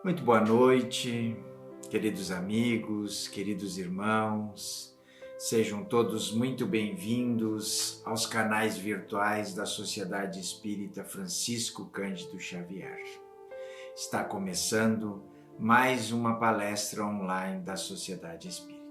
Muito boa noite, queridos amigos, queridos irmãos. Sejam todos muito bem-vindos aos canais virtuais da Sociedade Espírita Francisco Cândido Xavier. Está começando mais uma palestra online da Sociedade Espírita.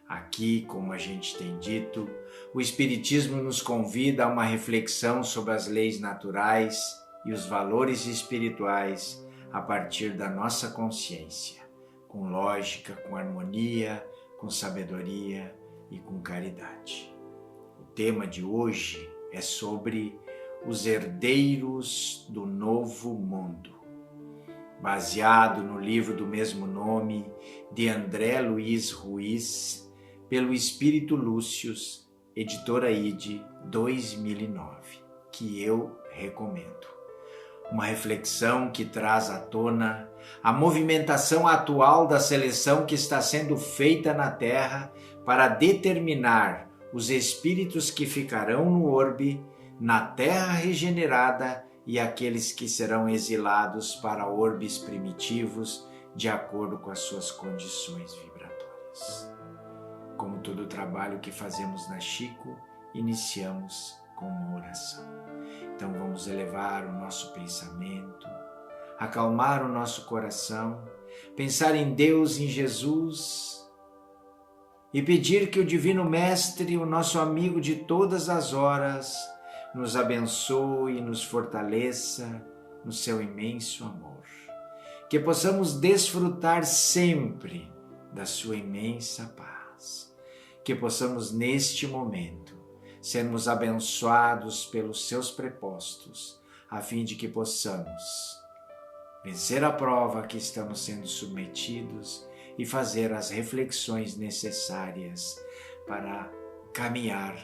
Aqui, como a gente tem dito, o Espiritismo nos convida a uma reflexão sobre as leis naturais e os valores espirituais a partir da nossa consciência, com lógica, com harmonia, com sabedoria e com caridade. O tema de hoje é sobre os herdeiros do novo mundo, baseado no livro do mesmo nome de André Luiz Ruiz, pelo Espírito Lúcius, editora ID 2009, que eu recomendo. Uma reflexão que traz à tona a movimentação atual da seleção que está sendo feita na Terra para determinar os espíritos que ficarão no orbe, na Terra regenerada, e aqueles que serão exilados para orbes primitivos de acordo com as suas condições vibratórias. Como todo o trabalho que fazemos na Chico, iniciamos com uma oração. Então vamos elevar o nosso pensamento, acalmar o nosso coração, pensar em Deus, em Jesus e pedir que o Divino Mestre, o nosso amigo de todas as horas, nos abençoe e nos fortaleça no seu imenso amor. Que possamos desfrutar sempre da sua imensa paz. Que possamos neste momento sermos abençoados pelos seus prepostos, a fim de que possamos vencer a prova a que estamos sendo submetidos e fazer as reflexões necessárias para caminhar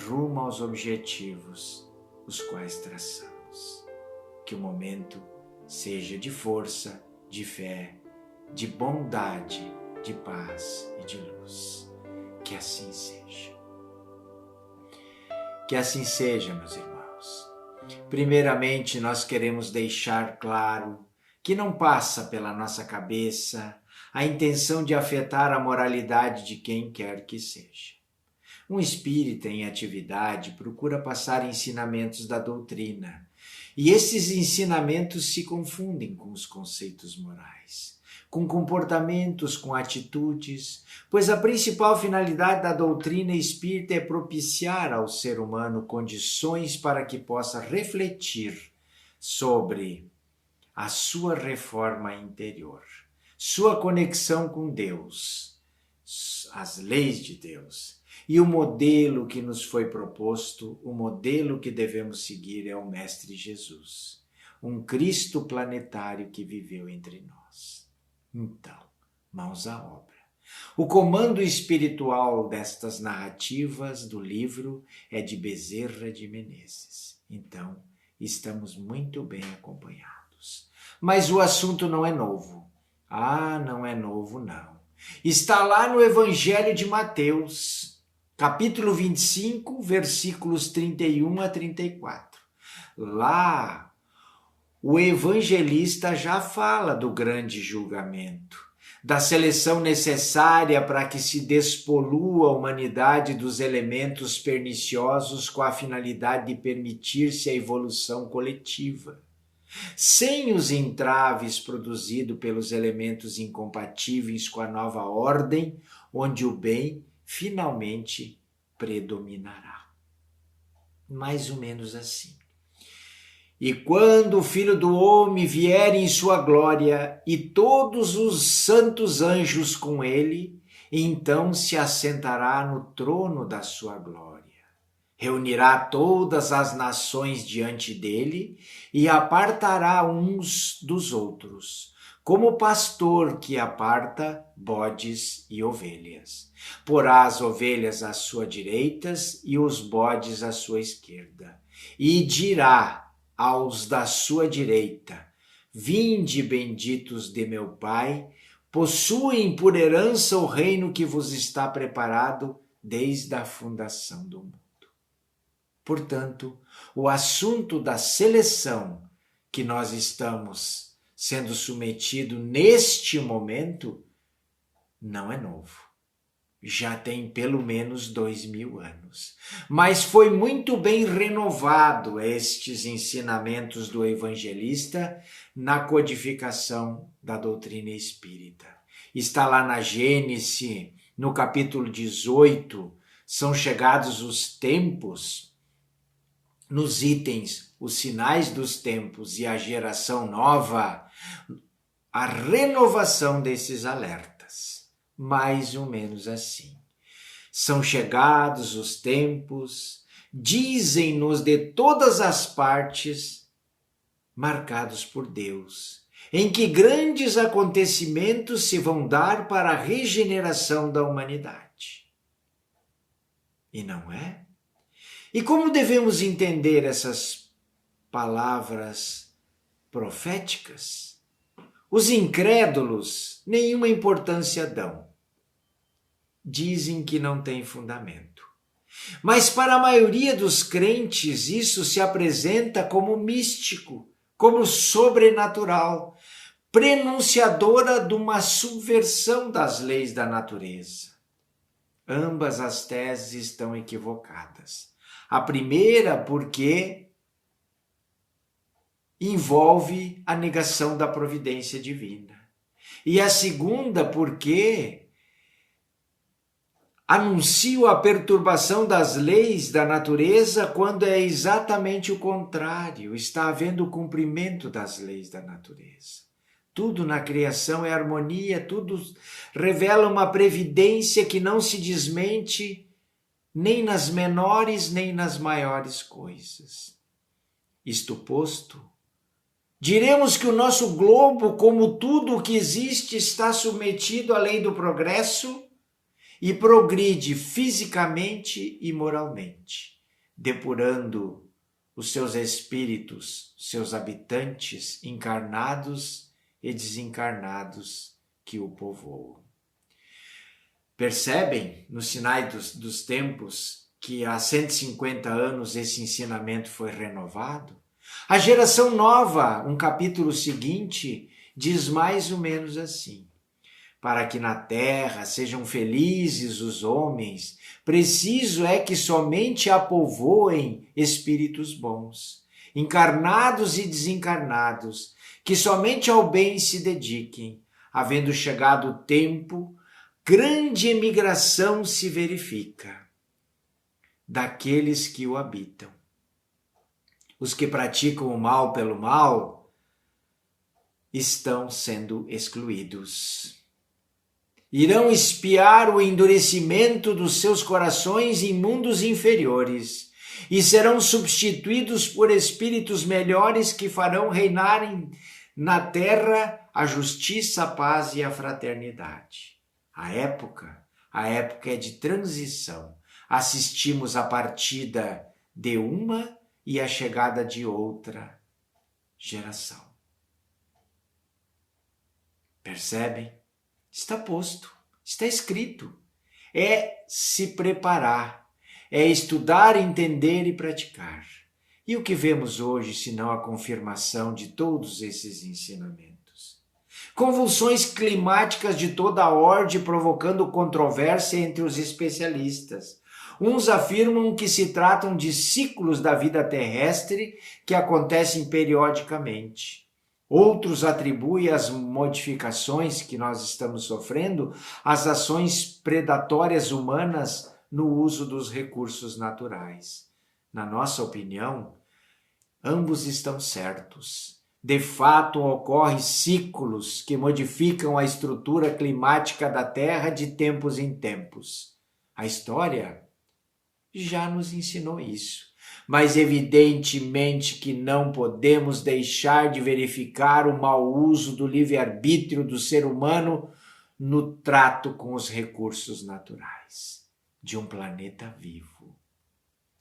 rumo aos objetivos os quais traçamos. Que o momento seja de força, de fé, de bondade, de paz e de luz. Que assim seja. Que assim seja, meus irmãos. Primeiramente, nós queremos deixar claro que não passa pela nossa cabeça a intenção de afetar a moralidade de quem quer que seja. Um espírita em atividade procura passar ensinamentos da doutrina, e esses ensinamentos se confundem com os conceitos morais, com comportamentos, com atitudes, pois a principal finalidade da doutrina espírita é propiciar ao ser humano condições para que possa refletir sobre a sua reforma interior, sua conexão com Deus, as leis de Deus. E o modelo que nos foi proposto, o modelo que devemos seguir é o Mestre Jesus, um Cristo planetário que viveu entre nós. Então, mãos à obra. O comando espiritual destas narrativas do livro é de Bezerra de Menezes. Então, estamos muito bem acompanhados. Mas o assunto não é novo. Não é novo não. Está lá no Evangelho de Mateus, capítulo 25, versículos 31 a 34. Lá, o evangelista já fala do grande julgamento, da seleção necessária para que se despolua a humanidade dos elementos perniciosos com a finalidade de permitir-se a evolução coletiva, sem os entraves produzidos pelos elementos incompatíveis com a nova ordem, onde o bem finalmente predominará. Mais ou menos assim. E quando o Filho do Homem vier em sua glória e todos os santos anjos com ele, então se assentará no trono da sua glória. Reunirá todas as nações diante dele e apartará uns dos outros, como o pastor que aparta bodes e ovelhas. Porá as ovelhas à sua direita e os bodes à sua esquerda. E dirá aos da sua direita: vinde, benditos de meu Pai, possuem por herança o reino que vos está preparado desde a fundação do mundo. Portanto, o assunto da seleção que nós estamos sendo submetido neste momento, não é novo. Já tem pelo menos 2000 anos. Mas foi muito bem renovado estes ensinamentos do evangelista na codificação da doutrina espírita. Está lá na Gênesis, no capítulo 18, são chegados os tempos, nos itens, os sinais dos tempos e a geração nova, a renovação desses alertas. Mais ou menos assim. São chegados os tempos, dizem-nos de todas as partes, marcados por Deus, em que grandes acontecimentos se vão dar para a regeneração da humanidade. E não é? E como devemos entender essas palavras proféticas? Os incrédulos nenhuma importância dão. Dizem que não tem fundamento. Mas para a maioria dos crentes isso se apresenta como místico, como sobrenatural, prenunciadora de uma subversão das leis da natureza. Ambas as teses estão equivocadas. A primeira porque envolve a negação da providência divina. E a segunda porque anuncia a perturbação das leis da natureza quando é exatamente o contrário. Está havendo o cumprimento das leis da natureza. Tudo na criação é harmonia, tudo revela uma previdência que não se desmente nem nas menores nem nas maiores coisas. Isto posto, diremos que o nosso globo, como tudo o que existe, está submetido à lei do progresso e progride fisicamente e moralmente, depurando os seus espíritos, seus habitantes encarnados e desencarnados que o povoam. Percebem, nos sinais dos tempos, que há 150 anos esse ensinamento foi renovado? A geração nova, um capítulo seguinte, diz mais ou menos assim: para que na terra sejam felizes os homens, preciso é que somente a povoem espíritos bons, encarnados e desencarnados, que somente ao bem se dediquem. Havendo chegado o tempo, grande emigração se verifica daqueles que o habitam. Os que praticam o mal pelo mal estão sendo excluídos. Irão espiar o endurecimento dos seus corações em mundos inferiores e serão substituídos por espíritos melhores que farão reinar na terra a justiça, a paz e a fraternidade. A época é de transição. Assistimos à partida de uma e a chegada de outra geração. Percebem? Está posto, está escrito. É se preparar, é estudar, entender e praticar. E o que vemos hoje, senão a confirmação de todos esses ensinamentos? Convulsões climáticas de toda a ordem provocando controvérsia entre os especialistas. Uns afirmam que se tratam de ciclos da vida terrestre que acontecem periodicamente. Outros atribuem as modificações que nós estamos sofrendo às ações predatórias humanas no uso dos recursos naturais. Na nossa opinião, ambos estão certos. De fato, ocorrem ciclos que modificam a estrutura climática da Terra de tempos em tempos. A história já nos ensinou isso. Mas evidentemente que não podemos deixar de verificar o mau uso do livre-arbítrio do ser humano no trato com os recursos naturais de um planeta vivo.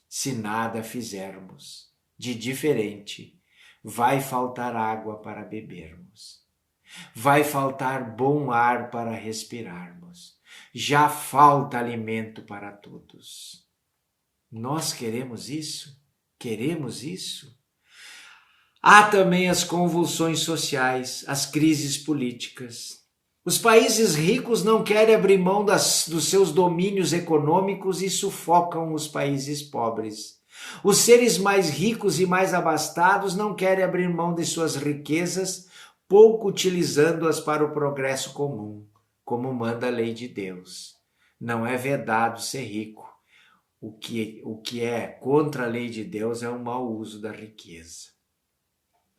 Se nada fizermos de diferente, vai faltar água para bebermos. Vai faltar bom ar para respirarmos. Já falta alimento para todos. Nós queremos isso? Queremos isso? Há também as convulsões sociais, as crises políticas. Os países ricos não querem abrir mão dos seus domínios econômicos e sufocam os países pobres. Os seres mais ricos e mais abastados não querem abrir mão de suas riquezas, pouco utilizando-as para o progresso comum, como manda a lei de Deus. Não é vedado ser rico. O que é contra a lei de Deus é o mau uso da riqueza.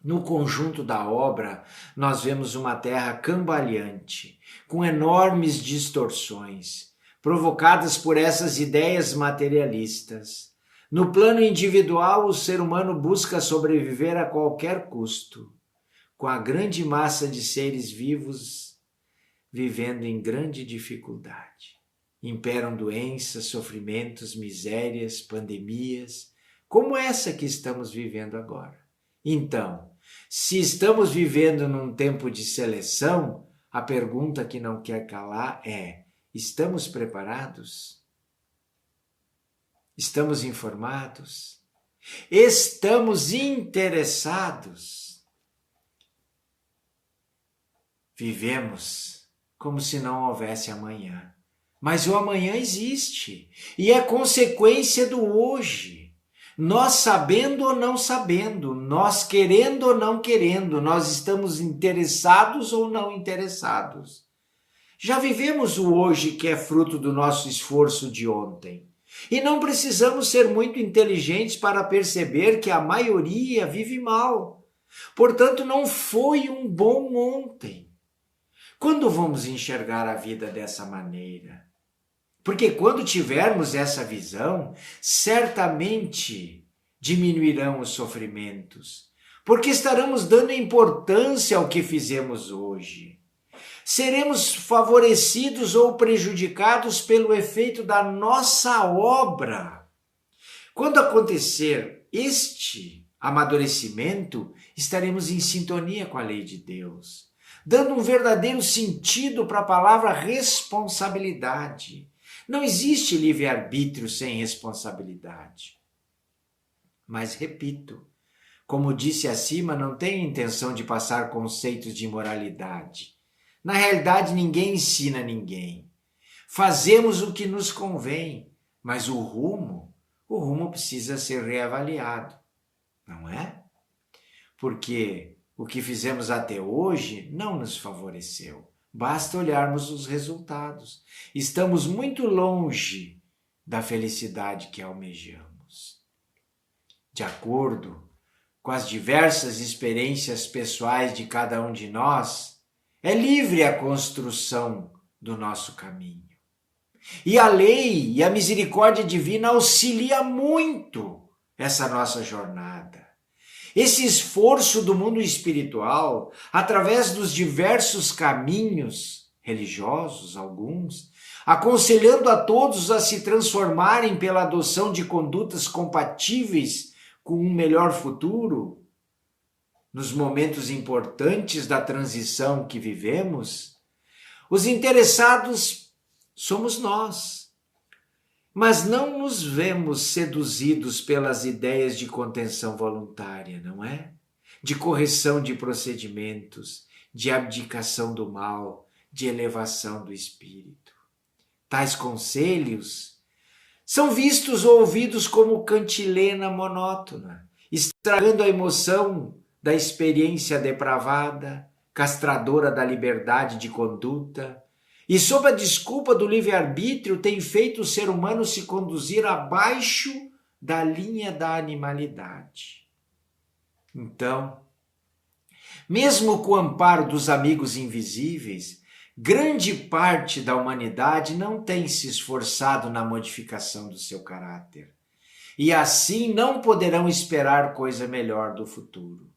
No conjunto da obra, nós vemos uma terra cambaleante, com enormes distorções, provocadas por essas ideias materialistas. No plano individual, o ser humano busca sobreviver a qualquer custo, com a grande massa de seres vivos vivendo em grande dificuldade. Imperam doenças, sofrimentos, misérias, pandemias, como essa que estamos vivendo agora. Então, se estamos vivendo num tempo de seleção, a pergunta que não quer calar é: estamos preparados? Estamos informados? Estamos interessados? Vivemos como se não houvesse amanhã. Mas o amanhã existe e é consequência do hoje. Nós sabendo ou não sabendo, nós querendo ou não querendo, nós estamos interessados ou não interessados. Já vivemos o hoje que é fruto do nosso esforço de ontem. E não precisamos ser muito inteligentes para perceber que a maioria vive mal. Portanto, não foi um bom ontem. Quando vamos enxergar a vida dessa maneira? Porque quando tivermos essa visão, certamente diminuirão os sofrimentos, porque estaremos dando importância ao que fizemos hoje. Seremos favorecidos ou prejudicados pelo efeito da nossa obra. Quando acontecer este amadurecimento, estaremos em sintonia com a lei de Deus, dando um verdadeiro sentido para a palavra responsabilidade. Não existe livre-arbítrio sem responsabilidade. Mas, repito, como disse acima, não tenho intenção de passar conceitos de moralidade. Na realidade, ninguém ensina ninguém. Fazemos o que nos convém, mas o rumo precisa ser reavaliado, não é? Porque o que fizemos até hoje não nos favoreceu. Basta olharmos os resultados. Estamos muito longe da felicidade que almejamos. De acordo com as diversas experiências pessoais de cada um de nós, é livre a construção do nosso caminho. E a lei e a misericórdia divina auxilia muito essa nossa jornada. Esse esforço do mundo espiritual, através dos diversos caminhos religiosos, alguns, aconselhando a todos a se transformarem pela adoção de condutas compatíveis com um melhor futuro, nos momentos importantes da transição que vivemos, os interessados somos nós. Mas não nos vemos seduzidos pelas ideias de contenção voluntária, não é? De correção de procedimentos, de abdicação do mal, de elevação do espírito. Tais conselhos são vistos ou ouvidos como cantilena monótona, estragando a emoção da experiência depravada, castradora da liberdade de conduta, e sob a desculpa do livre-arbítrio tem feito o ser humano se conduzir abaixo da linha da animalidade. Então, mesmo com o amparo dos amigos invisíveis, grande parte da humanidade não tem se esforçado na modificação do seu caráter. E assim não poderão esperar coisa melhor do futuro.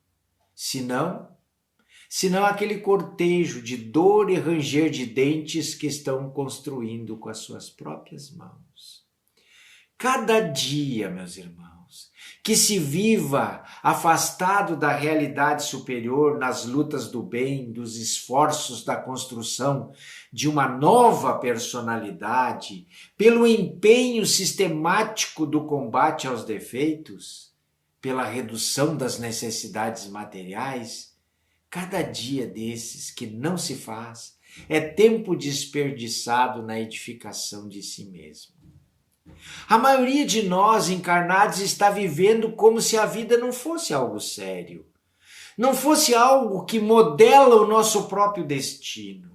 Senão aquele cortejo de dor e ranger de dentes que estão construindo com as suas próprias mãos. Cada dia, meus irmãos, que se viva afastado da realidade superior nas lutas do bem, dos esforços da construção de uma nova personalidade, pelo empenho sistemático do combate aos defeitos, pela redução das necessidades materiais, cada dia desses que não se faz é tempo desperdiçado na edificação de si mesmo. A maioria de nós encarnados está vivendo como se a vida não fosse algo sério, não fosse algo que modela o nosso próprio destino.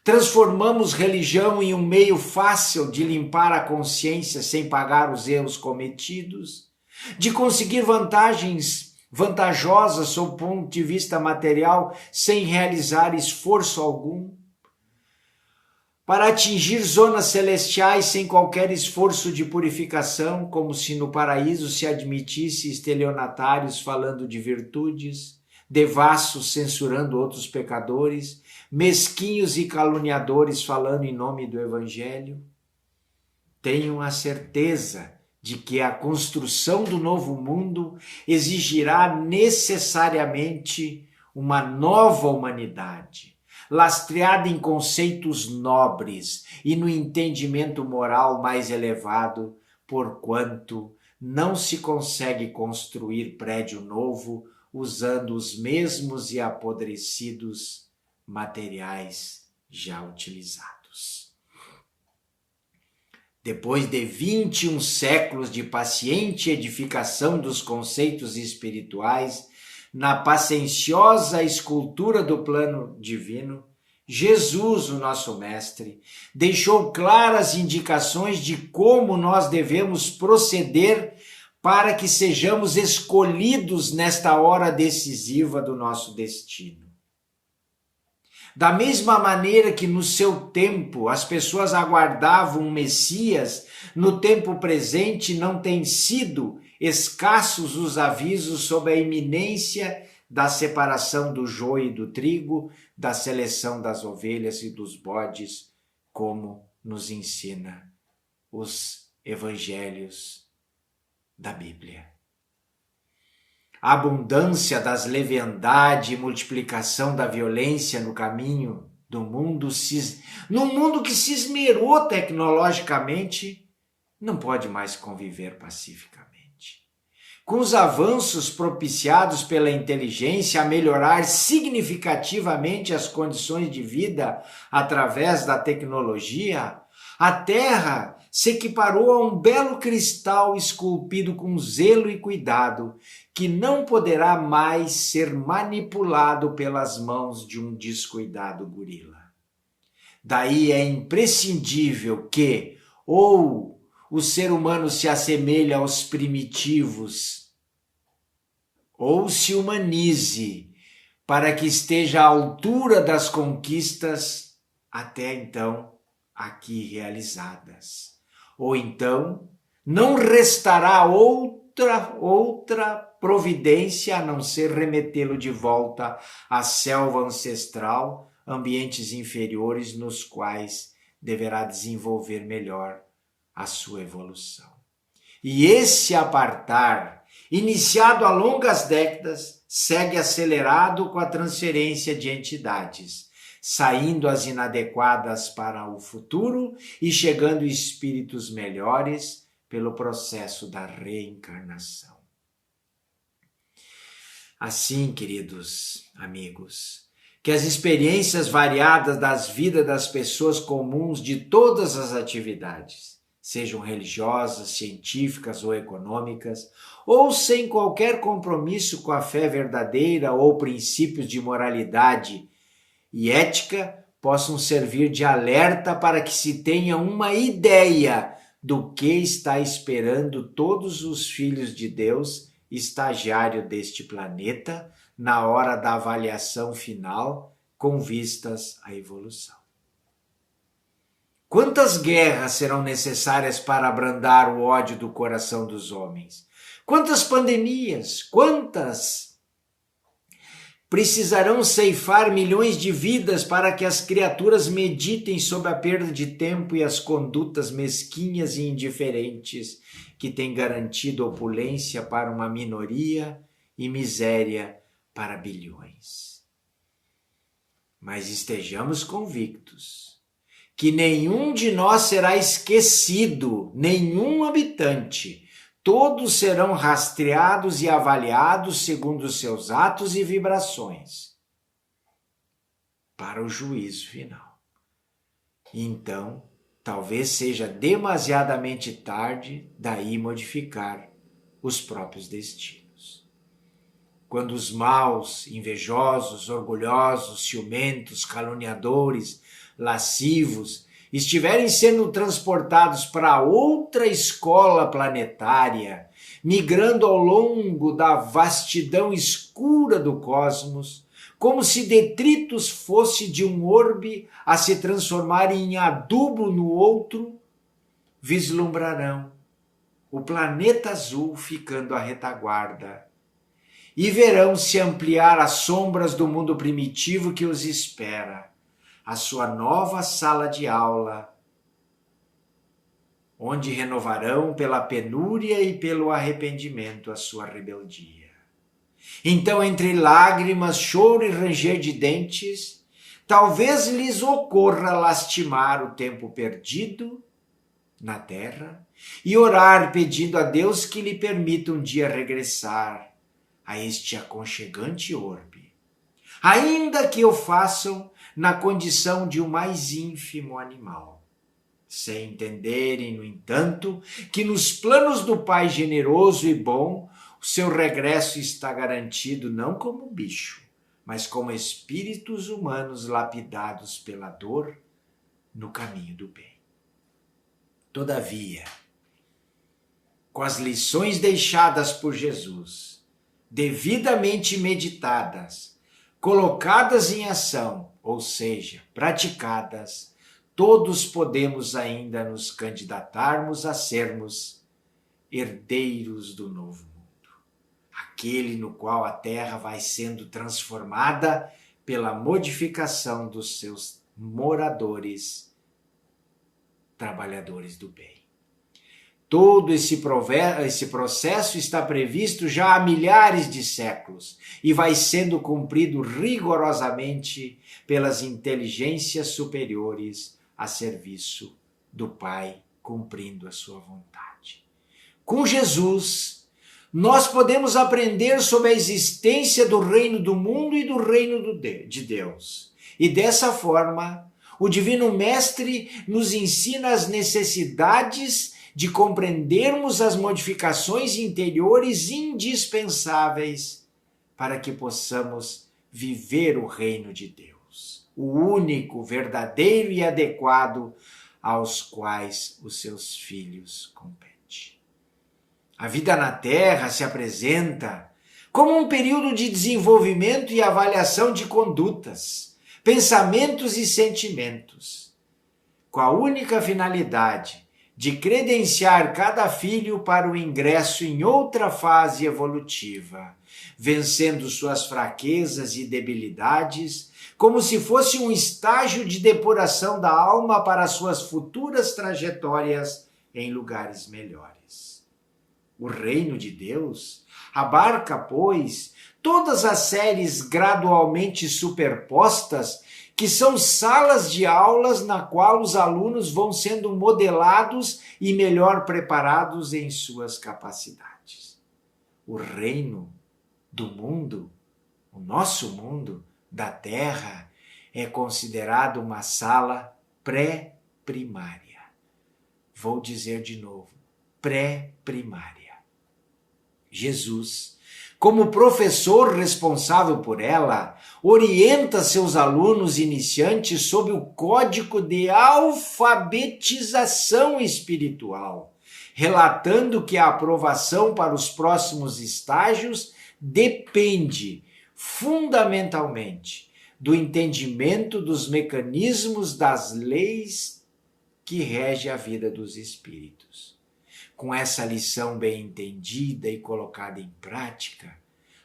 Transformamos religião em um meio fácil de limpar a consciência sem pagar os erros cometidos, de conseguir vantagens vantajosas sob o ponto de vista material sem realizar esforço algum, para atingir zonas celestiais sem qualquer esforço de purificação, como se no paraíso se admitisse estelionatários falando de virtudes, devassos censurando outros pecadores, mesquinhos e caluniadores falando em nome do Evangelho. Tenham a certeza de que a construção do novo mundo exigirá necessariamente uma nova humanidade, lastreada em conceitos nobres e no entendimento moral mais elevado, porquanto não se consegue construir prédio novo usando os mesmos e apodrecidos materiais já utilizados. Depois de 21 séculos de paciente edificação dos conceitos espirituais, na pacienciosa escultura do plano divino, Jesus, o nosso Mestre, deixou claras indicações de como nós devemos proceder para que sejamos escolhidos nesta hora decisiva do nosso destino. Da mesma maneira que no seu tempo as pessoas aguardavam um Messias, no tempo presente não têm sido escassos os avisos sobre a iminência da separação do joio e do trigo, da seleção das ovelhas e dos bodes, como nos ensina os evangelhos da Bíblia. A abundância das leviandade e multiplicação da violência no caminho do mundo, no mundo que se esmerou tecnologicamente, não pode mais conviver pacificamente. Com os avanços propiciados pela inteligência a melhorar significativamente as condições de vida através da tecnologia, a Terra se equiparou a um belo cristal esculpido com zelo e cuidado, que não poderá mais ser manipulado pelas mãos de um descuidado gorila. Daí é imprescindível que, ou o ser humano se assemelhe aos primitivos, ou se humanize para que esteja à altura das conquistas até então aqui realizadas. Ou então não restará outra providência a não ser remetê-lo de volta à selva ancestral, ambientes inferiores nos quais deverá desenvolver melhor a sua evolução. E esse apartar, iniciado há longas décadas, segue acelerado com a transferência de entidades, saindo as inadequadas para o futuro e chegando espíritos melhores pelo processo da reencarnação. Assim, queridos amigos, que as experiências variadas das vidas das pessoas comuns de todas as atividades, sejam religiosas, científicas ou econômicas, ou sem qualquer compromisso com a fé verdadeira ou princípios de moralidade e ética, possam servir de alerta para que se tenha uma ideia do que está esperando todos os filhos de Deus, estagiário deste planeta, na hora da avaliação final, com vistas à evolução. Quantas guerras serão necessárias para abrandar o ódio do coração dos homens? Quantas pandemias? Quantas precisarão ceifar milhões de vidas para que as criaturas meditem sobre a perda de tempo e as condutas mesquinhas e indiferentes que têm garantido opulência para uma minoria e miséria para bilhões? Mas estejamos convictos que nenhum de nós será esquecido, nenhum habitante. Todos serão rastreados e avaliados segundo os seus atos e vibrações para o juízo final. Então, talvez seja demasiadamente tarde daí modificar os próprios destinos. Quando os maus, invejosos, orgulhosos, ciumentos, caluniadores, lascivos, estiverem sendo transportados para outra escola planetária, migrando ao longo da vastidão escura do cosmos, como se detritos fosse de um orbe a se transformar em adubo no outro, vislumbrarão o planeta azul ficando à retaguarda e verão se ampliar as sombras do mundo primitivo que os espera, a sua nova sala de aula, onde renovarão pela penúria e pelo arrependimento a sua rebeldia. Então, entre lágrimas, choro e ranger de dentes, talvez lhes ocorra lastimar o tempo perdido na terra e orar pedindo a Deus que lhe permita um dia regressar a este aconchegante orbe, ainda que o façam na condição de um mais ínfimo animal, sem entenderem, no entanto, que nos planos do Pai generoso e bom, o seu regresso está garantido não como bicho, mas como espíritos humanos lapidados pela dor no caminho do bem. Todavia, com as lições deixadas por Jesus, devidamente meditadas, colocadas em ação, ou seja, praticadas, todos podemos ainda nos candidatarmos a sermos herdeiros do novo mundo, aquele no qual a terra vai sendo transformada pela modificação dos seus moradores, trabalhadores do bem. Todo esse processo está previsto já há milhares de séculos e vai sendo cumprido rigorosamente pelas inteligências superiores a serviço do Pai, cumprindo a sua vontade. Com Jesus, nós podemos aprender sobre a existência do reino do mundo e do reino de Deus. E dessa forma, o Divino Mestre nos ensina as necessidades de compreendermos as modificações interiores indispensáveis para que possamos viver o reino de Deus, o único, verdadeiro e adequado aos quais os seus filhos competem. A vida na Terra se apresenta como um período de desenvolvimento e avaliação de condutas, pensamentos e sentimentos, com a única finalidade de credenciar cada filho para o ingresso em outra fase evolutiva, vencendo suas fraquezas e debilidades, como se fosse um estágio de depuração da alma para suas futuras trajetórias em lugares melhores. O reino de Deus abarca, pois, todas as séries gradualmente superpostas que são salas de aulas na qual os alunos vão sendo modelados e melhor preparados em suas capacidades. O reino do mundo, o nosso mundo, da Terra, é considerado uma sala pré-primária. Vou dizer de novo, pré-primária. Jesus, como professor responsável por ela, orienta seus alunos iniciantes sob o código de alfabetização espiritual, relatando que a aprovação para os próximos estágios depende fundamentalmente do entendimento dos mecanismos das leis que regem a vida dos espíritos. Com essa lição bem entendida e colocada em prática,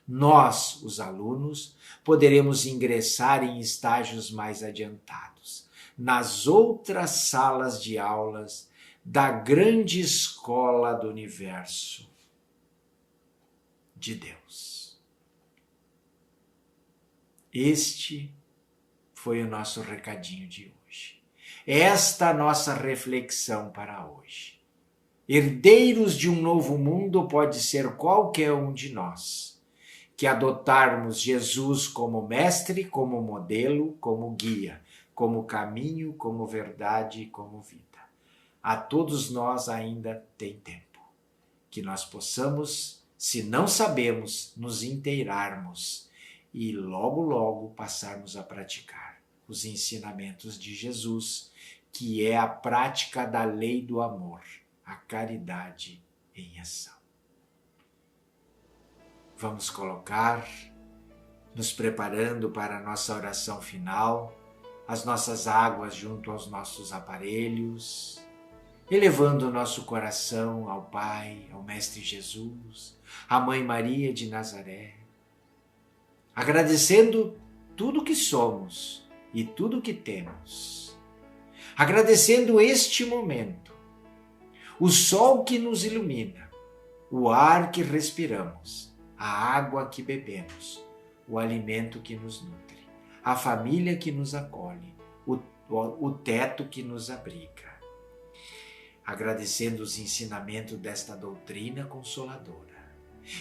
nós, os alunos, poderemos ingressar em estágios mais adiantados, nas outras salas de aulas da grande escola do universo de Deus. Este foi o nosso recadinho de hoje. Esta a nossa reflexão para hoje. Herdeiros de um novo mundo pode ser qualquer um de nós, que adotarmos Jesus como mestre, como modelo, como guia, como caminho, como verdade e como vida. A todos nós ainda tem tempo, que nós possamos, se não sabemos, nos inteirarmos e logo, logo passarmos a praticar os ensinamentos de Jesus, que é a prática da lei do amor, a caridade em ação. Vamos colocar, nos preparando para a nossa oração final, as nossas águas junto aos nossos aparelhos, elevando o nosso coração ao Pai, ao Mestre Jesus, à Mãe Maria de Nazaré, agradecendo tudo que somos e tudo que temos, agradecendo este momento, o sol que nos ilumina, o ar que respiramos, a água que bebemos, o alimento que nos nutre, a família que nos acolhe, o teto que nos abriga. Agradecendo os ensinamentos desta doutrina consoladora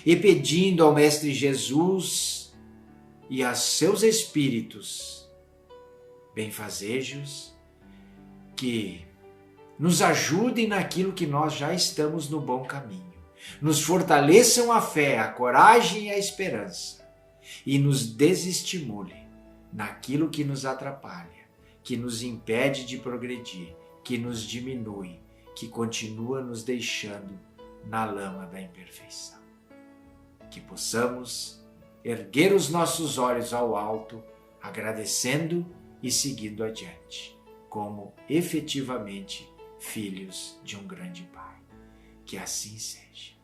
e pedindo ao Mestre Jesus e a seus espíritos benfazejos que nos ajudem naquilo que nós já estamos no bom caminho, nos fortaleçam a fé, a coragem e a esperança e nos desestimulem naquilo que nos atrapalha, que nos impede de progredir, que nos diminui, que continua nos deixando na lama da imperfeição. Que possamos erguer os nossos olhos ao alto, agradecendo e seguindo adiante, como efetivamente filhos de um grande Pai. Que assim seja.